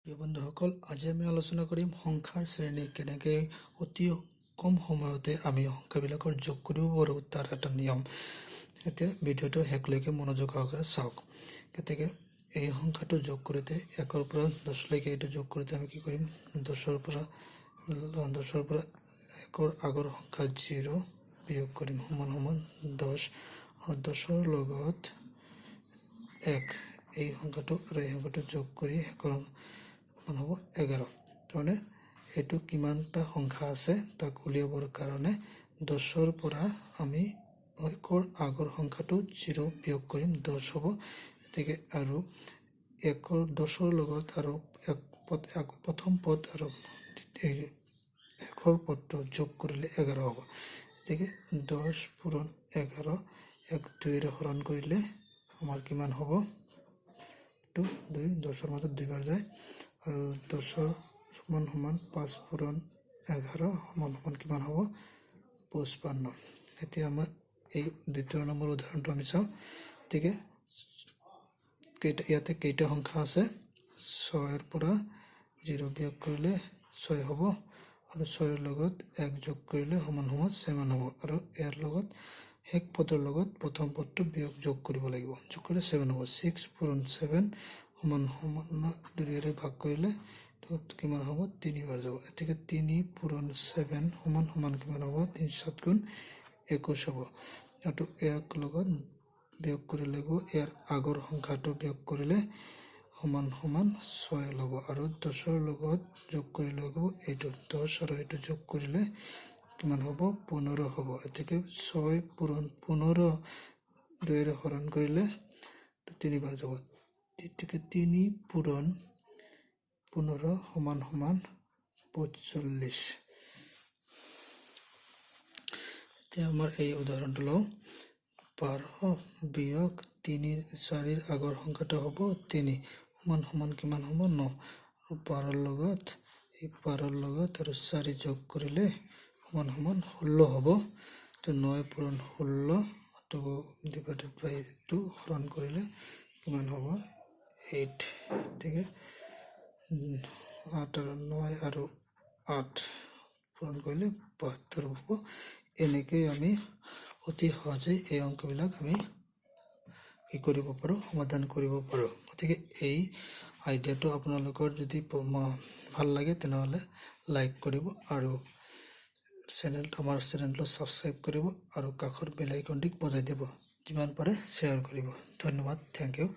প্ৰিয় বন্ধুসকল, আজি আমি আলোচনা কৰিম সংখ্যাৰ শ্ৰেণী কেনেকৈ অতি কম সময়তে আমি সংখ্যাবিলাকৰ যোগ কৰিব পাৰোঁ তাৰ এটা নিয়ম। এতিয়া ভিডিঅ'টো শেষলৈকে মনোযোগ সহকাৰে চাওক। গতিকে এই সংখ্যাটো যোগ কৰোঁতে 1ৰ পৰা 10লৈকে এইটো যোগ কৰোঁতে আমি কি কৰিম, 10ৰ পৰা 1ৰ আগৰ সংখ্যা 0 বিয়োগ কৰিম সমান সমান 10 আৰু 10ৰ লগত 1 এই সংখ্যাটো আৰু এই সংখ্যাটো যোগ কৰি শেষৰ হ'ব 11। তাৰমানে এইটো কিমানটা সংখ্যা আছে তাক উলিয়াবৰ কাৰণে 10ৰ পৰা আমি আগৰ সংখ্যাটো 0 বিয়োগ কৰিম, 10 হ'ব। গতিকে আৰু 10ৰ লগত আৰু প্ৰথম পদ আৰু শেষৰ পদটো যোগ কৰিলে 11 হ'ব। গতিকে 10 পূৰণ 11 2ৰে হৰণ কৰিলে আমাৰ কিমান হ'ব, 2 10ৰ মাজত 2 বাৰ যায় আৰু 10ৰ সমান সমান 5 পূৰণ 11 সমান সমান কিমান হ'ব, 55। এতিয়া আমাৰ এই দ্বিতীয় নম্বৰ উদাহৰণটো আমি চাওঁ। গতিকে ইয়াতে কেইটা সংখ্যা আছে, 6ৰ পৰা 0 বিয়োগ কৰিলে 6 হ'ব আৰু 6ৰ লগত 1 যোগ কৰিলে সমান সমান 7 হ'ব আৰু ইয়াৰ লগত শেষ পদৰ লগত প্ৰথম পদটো যোগ কৰিব লাগিব, যোগ কৰিলে 7 হ'ব। 6 পূৰণ 7 সমান সমান 2ৰে ভাগ কৰিলে কিমান হ'ব, 3 বাৰ যাব। গতিকে 3 পূৰণ 7 সমান সমান কিমান হ'ব, 3 7 গুণ 21 হ'ব। আৰু ইয়াক লগত বিয়োগ কৰিলে ইয়াৰ আগৰ সংখ্যাটো বিয়োগ কৰিলে সমান সমান 6 ল'ব আৰু 10ৰ লগত যোগ কৰিলে এইটো 10 আৰু এইটো যোগ কৰিলে কিমান হ'ব, 15 হ'ব। গতিকে 6 পূৰণ 15 2ৰে হৰণ কৰিলে 3 বাৰ যাব। গতিকে 3 পূৰণ 15 সমান সমান 45। এতিয়া আমাৰ এই উদাহৰণটো লওঁ। 12 বিয়োগ 3 4ৰ আগৰ সংখ্যাটো হ'ব 3 সমান সমান কিমান হ'ব, 9 আৰু 12ৰ লগত আৰু 4 যোগ কৰিলে সমান সমান 16 হ'ব। তো 9 পূৰণ 16 ডিভাইডেড বাই 2 হৰণ কৰিলে কিমান হ'ব, 8। গতিকে 8 আৰু 9 আৰু 8 পূৰণ কৰিলে 72 হ'ব। এনেকৈ আমি অতি সহজে এই অংকবিলাক আমি কি কৰিব পাৰোঁ, সমাধান কৰিব পাৰোঁ। গতিকে এই আইডিয়াটো আপোনালোকৰ যদি ভাল লাগে তেনেহ'লে লাইক কৰিব আৰু আমাৰ চেনেলটো ছাবস্ক্ৰাইব কৰিব আৰু কাষৰ বেল আইকনটি বজাই দিব, যিমান পাৰে শ্বেয়াৰ কৰিব। ধন্যবাদ, থেংক ইউ।